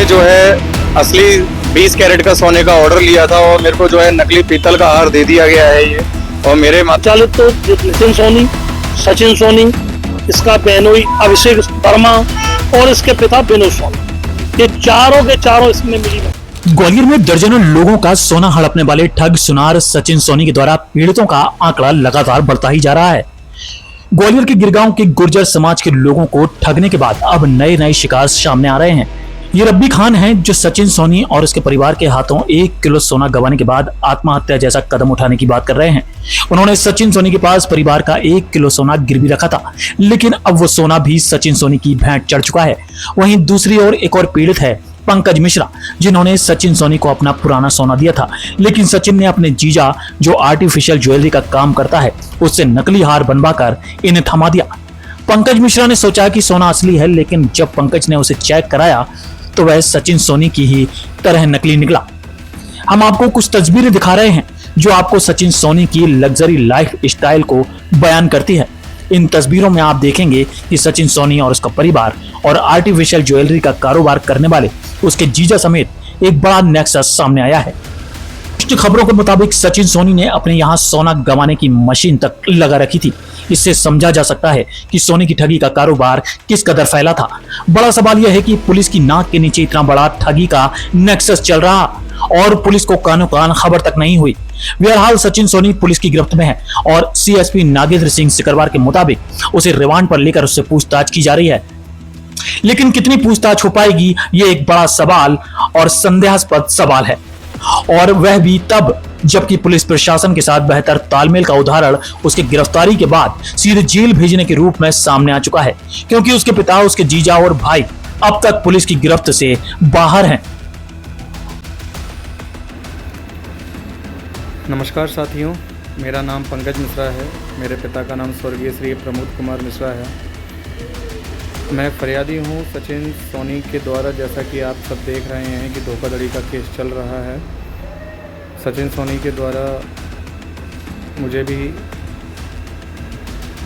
मैंने जो है असली 20 कैरेट का सोने का ऑर्डर लिया था और मेरे को जो है नकली पीतल का हार दे दिया गया है ये। और मेरे चालित तो नितिन सोनी, सचिन सोनी, इसका बहनोई अभिषेक वर्मा और इसके पिता विनोद सोनी, ये चारों के चारों इसमें मिली। ग्वालियर में दर्जनों लोगों का सोना हड़पने वाले ठग सुनार सचिन सोनी के द्वारा पीड़ितों का आंकड़ा लगातार बढ़ता ही जा रहा है। ग्वालियर के गिरगांव के गुर्जर समाज के लोगों को ठगने के बाद अब नए नए शिकार सामने आ रहे हैं। ये रब्बी खान हैं जो सचिन सोनी और उसके परिवार के हाथों 1 किलो सोना गंवाने के बाद आत्महत्या जैसा कदम उठाने की बात कर रहे हैं। उन्होंने सचिन सोनी के पास परिवार का 1 किलो सोना गिरवी रखा था, लेकिन अब वो सोना भी सचिन सोनी की भेंट चढ़ चुका है। वहीं दूसरी ओर एक और पीड़ित है पंकज मिश्रा, जिन्होंने सचिन सोनी को अपना पुराना सोना दिया था, लेकिन सचिन ने अपने जीजा जो आर्टिफिशियल ज्वेलरी का काम करता है उससे नकली हार बनवाकर इन्हें थमा दिया। पंकज मिश्रा ने सोचा कि सोना असली है, लेकिन जब पंकज ने उसे चेक कराया तो वह सचिन सोनी की ही तरह नकली निकला। हम आपको कुछ तस्वीरें दिखा रहे हैं जो आपको सचिन सोनी की लग्जरी लाइफ स्टाइल को बयान करती है। इन तस्वीरों में आप देखेंगे कि सचिन सोनी और उसका परिवार और आर्टिफिशियल ज्वेलरी का कारोबार करने वाले उसके जीजा समेत एक बड़ा नेक्सस सामने आया है। खबरों के मुताबिक सचिन सोनी ने अपने यहाँ सोना गंवाने की मशीन तक लगा रखी थी। इससे समझा जा सकता है कि सोने की ठगी का कारोबार किस कदर फैला था। बड़ा सवाल यह है कि पुलिस की नाक के नीचे इतना बड़ा ठगी का नेक्सस चल रहा और पुलिस को कानो कान खबर तक नहीं हुई। बहरहाल सचिन सोनी पुलिस की गिरफ्त में है और सीएसपी नागेंद्र सिंह सिकरवार के मुताबिक उसे रिमांड पर लेकर उससे पूछताछ की जा रही है। लेकिन कितनी पूछताछ हो पाएगी, ये एक बड़ा सवाल और संदेहास्पद सवाल है, और वह भी तब जबकि पुलिस प्रशासन के साथ बेहतर तालमेल का उदाहरण उसकी गिरफ्तारी के बाद सीधे जेल भेजने के रूप में सामने आ चुका है, क्योंकि उसके पिता, उसके जीजा और भाई अब तक पुलिस की गिरफ्त से बाहर हैं। नमस्कार साथियों, मेरा नाम पंकज मिश्रा है। मेरे पिता का नाम स्वर्गीय श्री प्रमोद कुमार मिश्रा है। मैं फरियादी हूँ सचिन सोनी के द्वारा। जैसा कि आप सब देख रहे हैं कि धोखाधड़ी का केस चल रहा है। सचिन सोनी के द्वारा मुझे भी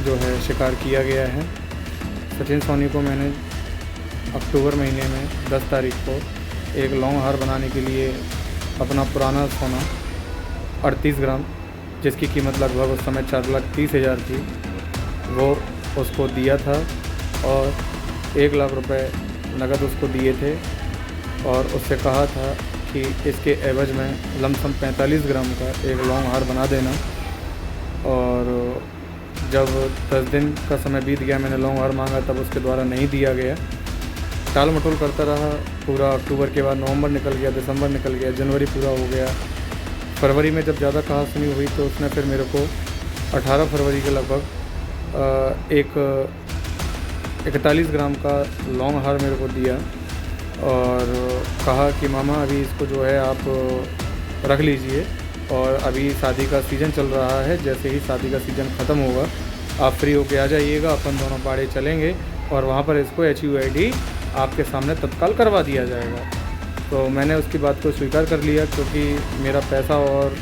जो है शिकार किया गया है। सचिन सोनी को मैंने अक्टूबर महीने में 10 तारीख को एक लॉन्ग हार बनाने के लिए अपना पुराना सोना 38 ग्राम, जिसकी कीमत लगभग उस समय 4,30,000 थी, वो उसको दिया था और 1 लाख रुपए नकद उसको दिए थे और उससे कहा था कि इसके एवज में लमसम 45 ग्राम का एक लॉन्ग हार बना देना। और जब 10 दिन का समय बीत गया, मैंने लॉन्ग हार मांगा, तब उसके द्वारा नहीं दिया गया। टाल मटोल करता रहा पूरा अक्टूबर के बाद नवंबर निकल गया, दिसंबर निकल गया, जनवरी पूरा हो गया। फरवरी में जब ज़्यादा कहासुनी हुई तो उसने फिर मेरे को 18 फरवरी के लगभग एक 41 ग्राम का लॉन्ग हार मेरे को दिया और कहा कि मामा अभी इसको जो है आप रख लीजिए और अभी शादी का सीज़न चल रहा है, जैसे ही शादी का सीज़न ख़त्म होगा आप फ्री होके आ जाइएगा, अपन दोनों पाड़े चलेंगे और वहाँ पर इसको HUID आपके सामने तत्काल करवा दिया जाएगा। तो मैंने उसकी बात को स्वीकार कर लिया, क्योंकि मेरा पैसा और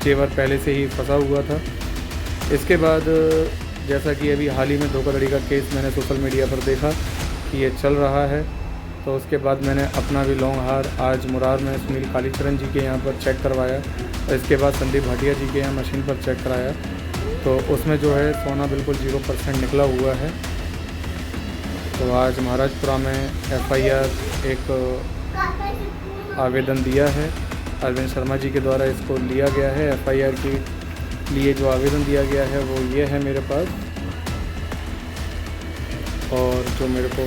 जेवर पहले से ही फंसा हुआ था। इसके बाद जैसा कि अभी हाल ही में धोखाधड़ी का केस मैंने सोशल मीडिया पर देखा कि ये चल रहा है, तो उसके बाद मैंने अपना भी लॉन्ग हार आज मुरार में सुनील कालीचरण जी के यहाँ पर चेक करवाया और इसके बाद संदीप भाटिया जी के यहाँ मशीन पर चेक कराया, तो उसमें जो है सोना बिल्कुल 0% निकला हुआ है। तो आज महाराजपुरा में FIR एक आवेदन दिया है, अरविंद शर्मा जी के द्वारा इसको लिया गया है। FIR के लिए जो आवेदन दिया गया है वो ये है मेरे पास, और जो मेरे को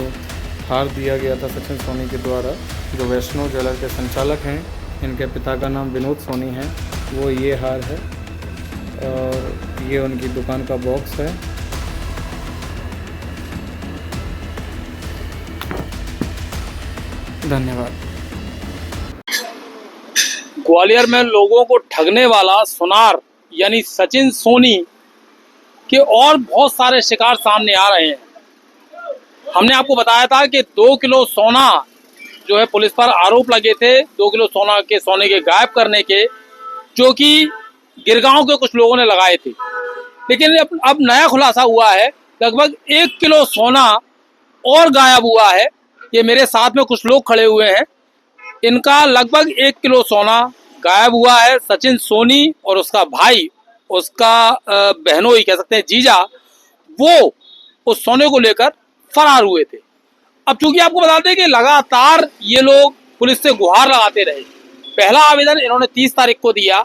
हार दिया गया था सचिन सोनी के द्वारा, जो वैष्णव ज्वेलर के संचालक हैं, इनके पिता का नाम विनोद सोनी है, वो ये हार है और ये उनकी दुकान का बॉक्स है। धन्यवाद। ग्वालियर में लोगों को ठगने वाला सुनार यानी सचिन सोनी के और बहुत सारे शिकार सामने आ रहे हैं। हमने आपको बताया था कि 2 किलो सोना जो है पुलिस पर आरोप लगे थे, 2 किलो सोने के गायब करने के, जो कि गिरगांव के कुछ लोगों ने लगाए थे। लेकिन अब नया खुलासा हुआ है, लगभग 1 किलो सोना और गायब हुआ है ये मेरे साथ में कुछ लोग खड़े हुए हैं, इनका लगभग 1 किलो सोना गायब हुआ है। सचिन सोनी और उसका भाई, उसका बहनोई कह सकते हैं, जीजा, वो उस सोने को लेकर फरार हुए थे। अब चूंकि आपको बता दें कि लगातार ये लोग पुलिस से गुहार लगाते रहे। पहला आवेदन इन्होंने 30 तारीख को दिया,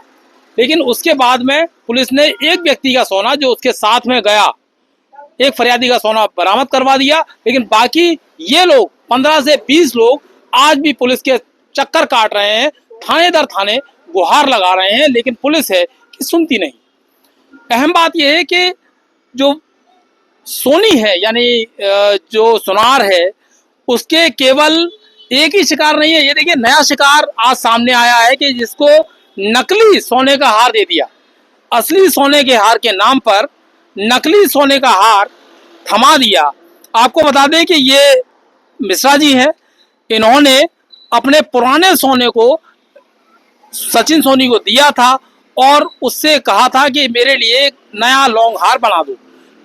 लेकिन उसके बाद में पुलिस ने एक व्यक्ति का सोना जो उसके साथ में गया, एक फरियादी का सोना बरामद करवा दिया, लेकिन बाकी ये लोग 15 से 20 लोग आज भी पुलिस के चक्कर काट रहे हैं, थाने दर थाने गुहार लगा रहे हैं, लेकिन पुलिस है कि सुनती नहीं। अहम बात यह है कि जो सोनी है यानी जो सुनार है, उसके केवल एक ही शिकार नहीं है। ये देखिए नया शिकार आज सामने आया है कि जिसको नकली सोने का हार दे दिया। असली सोने के हार के नाम पर नकली सोने का हार थमा दिया। आपको बता दें कि ये मिश्रा जी हैं, इन्होंने अपने पुराने सोने को सचिन सोनी को दिया था और उससे कहा था कि मेरे लिए एक नया लॉन्ग हार बना दो,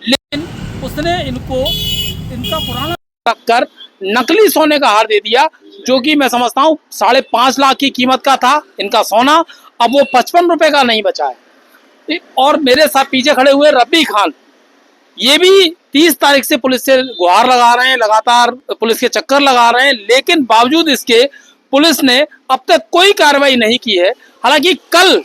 लेकिन उसने इनका पुराना रख कर नकली सोने का हार दे दिया, जो कि मैं समझता हूँ 5.5 लाख की कीमत का था इनका सोना। अब वो 55 रुपए का नहीं बचा है। और मेरे साथ पीछे खड़े हुए रब्बी खान, ये भी 30 तारीख से पुलिस से गुहार लगा रहे हैं, लगातार पुलिस के चक्कर लगा रहे हैं, लेकिन बावजूद इसके पुलिस ने अब तक कोई कार्रवाई नहीं की है। हालांकि कल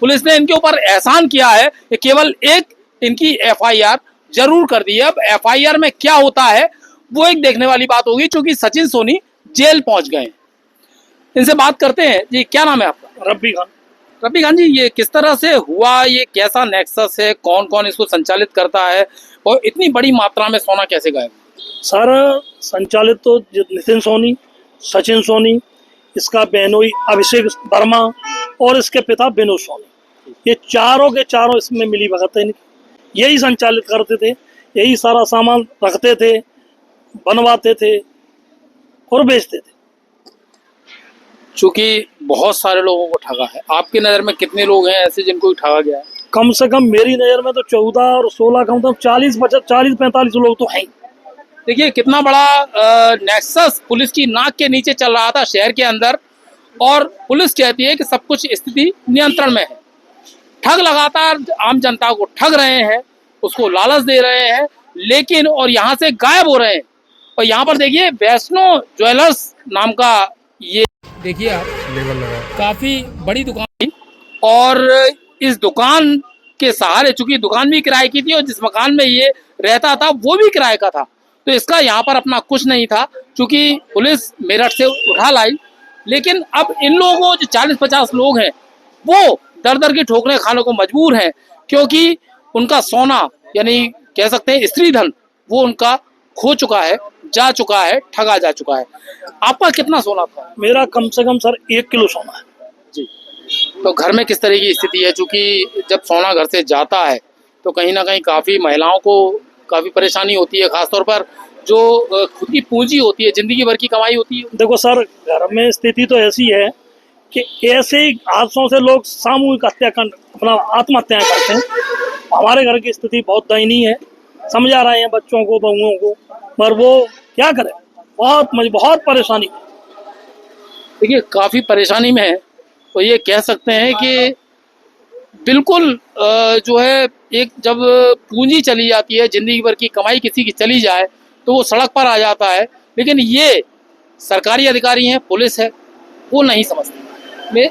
पुलिस ने इनके ऊपर एहसान किया है कि केवल एक इनकी एफआईआर जरूर कर दी है। अब एफआईआर में क्या होता है वो एक देखने वाली बात होगी, क्योंकि सचिन सोनी जेल पहुंच गए। इनसे बात करते हैं। जी क्या नाम है आपका? रब्बी खान। रब्बी खान जी, ये किस तरह से हुआ, ये कैसा नेक्सस है, कौन कौन इसको संचालित करता है और इतनी बड़ी मात्रा में सोना कैसे गायब? सारा संचालित तो नितिन सोनी, सचिन सोनी, इसका बहनोई अभिषेक वर्मा और इसके पिता विनोद सोनी, ये चारों के चारों इसमें मिली भगत है। यही संचालित करते थे, यही सारा सामान रखते थे, बनवाते थे और बेचते थे। चूंकि बहुत सारे लोगों को ठगा है, आपकी नज़र में कितने लोग हैं ऐसे जिनको ठगा गया है? कम से कम मेरी नज़र में तो 14 और 16 कम से कम 40-45 लोग तो हैं। देखिए कितना बड़ा नेक्सस पुलिस की नाक के नीचे चल रहा था शहर के अंदर, और पुलिस कहती है कि सब कुछ स्थिति नियंत्रण में है। ठग लगातार आम जनता को ठग रहे हैं, उसको लालच दे रहे हैं, लेकिन और यहाँ से गायब हो रहे हैं। और यहाँ पर देखिए वैष्णो ज्वेलर्स नाम का, ये देखिए आप लेवल लगा, काफी बड़ी दुकान थी, और इस दुकान के सहारे, चूंकि दुकान भी किराए की थी और जिस मकान में ये रहता था वो भी किराए का था, तो इसका यहाँ पर अपना कुछ नहीं था। चूंकि पुलिस मेरठ से उठा लाई, लेकिन अब इन लोगों जो 40-50 लोग हैं वो दर दर की ठोकरें खाने को मजबूर हैं, क्योंकि उनका सोना यानी कह सकते हैं स्त्री धन वो उनका खो चुका है, जा चुका है, ठगा जा चुका है। आपका कितना सोना था? मेरा कम से कम सर 1 किलो सोना है जी। तो घर में किस तरह की स्थिति है? चूंकि जब सोना घर से जाता है तो कहीं ना कहीं काफ़ी महिलाओं को काफ़ी परेशानी होती है, खासतौर पर जो खुद की पूंजी होती है, जिंदगी भर की कमाई होती है। देखो सर, घर में स्थिति तो ऐसी है कि ऐसे ही हादसों से लोग सामूहिक हत्या कर अपना आत्महत्याएं करते हैं। हमारे घर की स्थिति बहुत दयनीय है, समझा रहे हैं बच्चों को, बहुओं को, पर वो क्या करें, बहुत परेशानी। देखिए काफ़ी परेशानी में है, तो ये कह सकते हैं कि बिल्कुल जो है एक जब पूंजी चली जाती है, जिंदगी भर की कमाई किसी की चली जाए तो वो सड़क पर आ जाता है। लेकिन ये सरकारी अधिकारी हैं, पुलिस है, वो नहीं समझते। मैं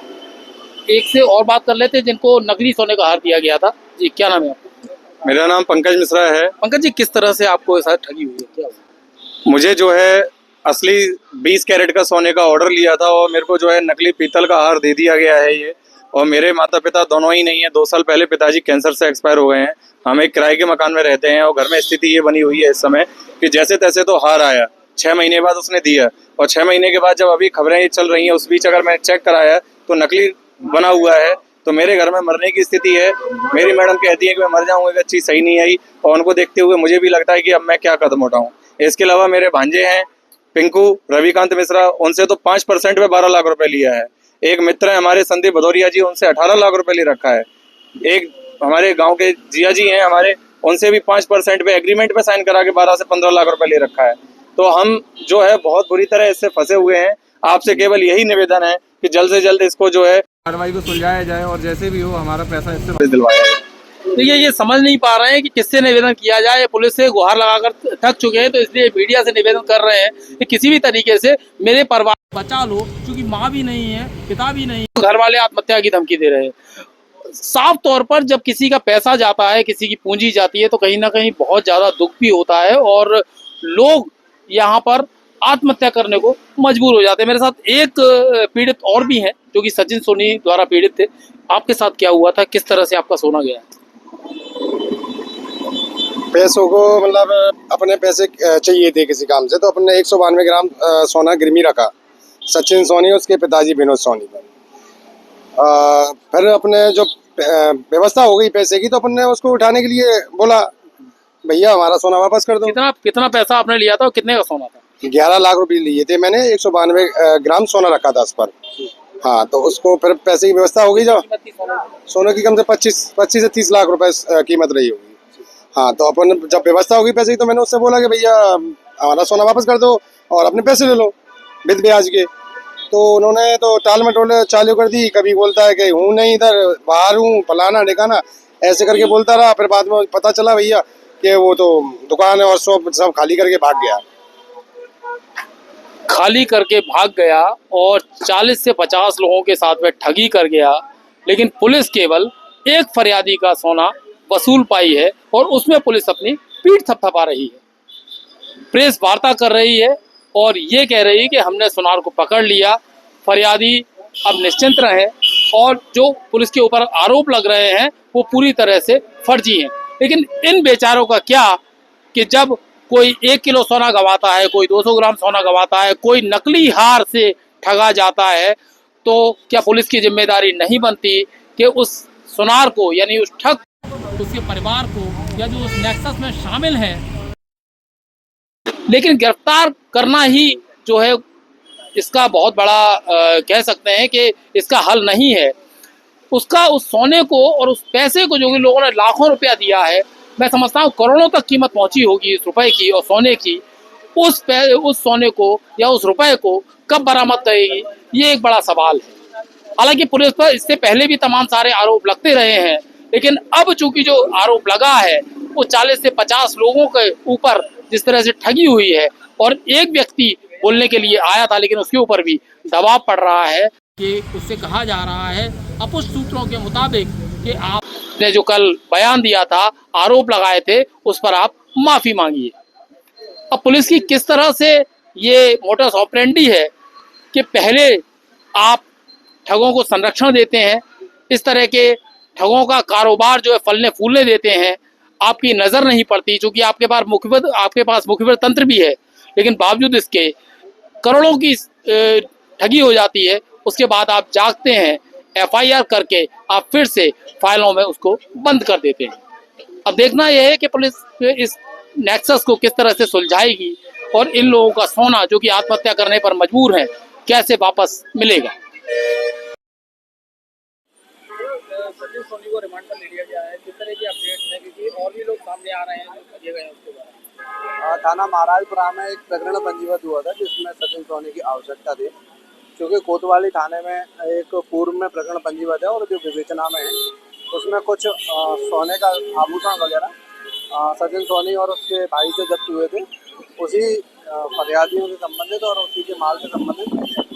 एक से और बात कर लेते हैं जिनको नकली सोने का हार दिया गया था। जी क्या नाम है आपका? मेरा नाम पंकज मिश्रा है। पंकज जी, किस तरह से आपको ऐसा ठगी हुई है, क्या हुआ? मुझे जो है असली 20 कैरेट का सोने का ऑर्डर लिया था और मेरे को जो है नकली पीतल का हार दे दिया गया है ये। और मेरे माता पिता दोनों ही नहीं है, 2 साल पहले पिताजी कैंसर से एक्सपायर हो गए हैं। हम एक किराए के मकान में रहते हैं और घर में स्थिति ये बनी हुई है इस समय कि जैसे तैसे तो हार आया, 6 महीने बाद उसने दिया, और 6 महीने के बाद जब अभी खबरें ये चल रही हैं उस बीच अगर मैं चेक कराया तो नकली बना हुआ है। तो मेरे घर में मरने की स्थिति है। मेरी मैडम कहती है कि मैं मर जाऊँगा, एक चीज़ सही नहीं आई, और उनको देखते हुए मुझे भी लगता है कि अब मैं क्या कदम उठाऊँ। इसके अलावा मेरे भांजे हैं पिंकू रविकांत मिश्रा, उनसे तो 5% पे 12 लाख रुपए लिया है। एक मित्र है हमारे संदीप भदौरिया जी, उनसे 18 लाख रुपए ले रखा है। एक हमारे गांव के जिया जी हैं हमारे, उनसे भी 5% पे एग्रीमेंट पे साइन करा के 12 से 15 लाख रुपए ले रखा है। तो हम जो है बहुत बुरी तरह इससे फंसे हुए हैं। आपसे केवल यही निवेदन है कि जल्द से जल्द इसको जो है कार्रवाई को सुलझाया जाए और जैसे भी हो हमारा पैसा इससे दिलवाया जाए। देखिए, ये समझ नहीं पा रहे हैं कि किससे निवेदन किया जाए। पुलिस से गुहार लगाकर थक चुके हैं, तो इसलिए मीडिया से निवेदन कर रहे हैं कि किसी भी तरीके से मेरे परिवार बचा लो, क्योंकि माँ भी नहीं है, पिता भी नहीं है, घर वाले आत्महत्या की धमकी दे रहे हैं। साफ तौर पर जब किसी का पैसा जाता है, किसी की पूंजी जाती है, तो कहीं ना कहीं बहुत ज्यादा दुख भी होता है और लोग यहाँ पर आत्महत्या करने को मजबूर हो जाते हैं। मेरे साथ एक पीड़ित और भी हैं जो कि सचिन सोनी द्वारा पीड़ित थे। आपके साथ क्या हुआ था, किस तरह से आपका सोना गया? पैसों को मतलब अपने पैसे चाहिए थे किसी काम से, तो अपने 192 ग्राम सोना गिरवी रखा सचिन सोनी उसके पिताजी विनोद सोनी पर। फिर अपने जो व्यवस्था हो गई पैसे की, तो अपन ने उसको उठाने के लिए बोला भैया हमारा सोना वापस कर दो। कितना पैसा आपने लिया था और कितने का सोना था? 11 लाख रुपए लिए थे मैंने, 192 ग्राम सोना रखा था उस पर। हाँ, तो उसको फिर पैसे की व्यवस्था हो गई। जो सोने की कम से 25 से 30 लाख रुपए कीमत रही होगी। हाँ, तो अपन जब व्यवस्था होगी पैसे की, तो मैंने उससे बोला कि भैया हमारा सोना वापस कर दो और अपने पैसे ले लो बिद ब्याज के। तो उन्होंने तो टाल मटोल चालू कर दी। कभी बोलता है कि हूँ नहीं, इधर बाहर हूँ, फलाना ढिकाना, ऐसे करके बोलता रहा। फिर बाद में पता चला भैया कि वो तो दुकान और सब खाली करके भाग गया। खाली करके भाग गया और 40 से 50 लोगों के साथ में ठगी कर गया। लेकिन पुलिस केवल एक फरियादी का सोना वसूल पाई है और उसमें पुलिस अपनी पीठ थपथपा रही है, प्रेस वार्ता कर रही है और ये कह रही है कि हमने सुनार को पकड़ लिया, फरियादी अब निश्चिंत रहे और जो पुलिस के ऊपर आरोप लग रहे हैं वो पूरी तरह से फर्जी हैं। लेकिन इन बेचारों का क्या कि जब कोई 1 किलो सोना गवाता है, कोई 200 ग्राम सोना गवाता है, कोई नकली हार से ठगा जाता है, तो क्या पुलिस की जिम्मेदारी नहीं बनती कि उस सुनार को यानी उस ठग, उसके परिवार को या जो उस नेक्सस में शामिल हैं, लेकिन गिरफ्तार करना ही जो है इसका बहुत बड़ा कह सकते हैं कि इसका हल नहीं है। उसका उस सोने को और उस पैसे को जो कि लोगों ने लाखों रुपया दिया है, मैं समझता हूँ करोड़ों तक कीमत पहुंची होगी इस रुपए की और सोने की, उस सोने को या उस रुपए को कब बरामद करेगी, ये एक बड़ा सवाल है। हालांकि पुलिस पर इससे पहले भी तमाम सारे आरोप लगते रहे हैं, लेकिन अब चूंकि जो आरोप लगा है वो 40 से 50 लोगों के ऊपर जिस तरह से ठगी हुई है और एक व्यक्ति बोलने के लिए आया था, लेकिन उसके ऊपर भी दबाव पड़ रहा है कि उससे कहा जा रहा है अपुष्ट सूत्रों के मुताबिक कि आपने जो कल बयान दिया था, आरोप लगाए थे, उस पर आप माफी मांगिए। अब पुलिस की किस तरह से ये मोटस ऑपरेंडी है कि पहले आप ठगों को संरक्षण देते हैं, इस तरह के ठगों का कारोबार जो है फलने फूलने देते हैं, आपकी नज़र नहीं पड़ती, क्योंकि आपके पास मुखबिर तंत्र भी है, लेकिन बावजूद इसके करोड़ों की ठगी हो जाती है। उसके बाद आप जागते हैं, FIR करके आप फिर से फाइलों में उसको बंद कर देते हैं। अब देखना यह है कि पुलिस इस नेक्सस को किस तरह से सुलझाएगी और इन लोगों का सोना जो कि आत्महत्या करने पर मजबूर हैं कैसे वापस मिलेगा। सचिन सोनी को रिमांड पर ले लिया गया है, किस तरह की अपडेट्स हैं, क्योंकि और भी लोग सामने आ रहे हैं जो ठगे गए हैं उसके बारे में? थाना महाराजपुरा में एक प्रकरण पंजीबद्ध हुआ था जिसमें सचिन सोनी की आवश्यकता थी, क्योंकि कोतवाली थाने में एक पूर्व में प्रकरण पंजीबद्ध है और जो विवेचना में है उसमें कुछ सोने का आभूषण वगैरह सचिन सोनी और उसके भाई से जब्त हुए थे। उसी फरियादियों से संबंधित और उसी के माल से संबंधित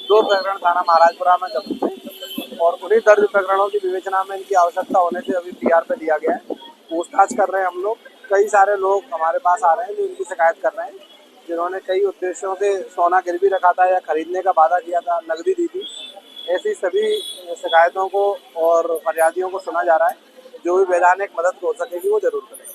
2 प्रकरण थाना महाराजपुरा में जब्त थे और उन्हीं दर्ज प्रकरणों की विवेचना में इनकी आवश्यकता होने से अभी PR पे दिया गया है। पूछताछ कर रहे हैं हम लोग। कई सारे लोग हमारे पास आ रहे हैं जो इनकी शिकायत कर रहे हैं, जिन्होंने कई उद्देश्यों से सोना गिरवी रखा था या खरीदने का वादा किया था, नकदी दी थी। ऐसी सभी शिकायतों को और फरियादियों को सुना जा रहा है। जो भी वैधानिक मदद हो सकेगी वो जरूर करें।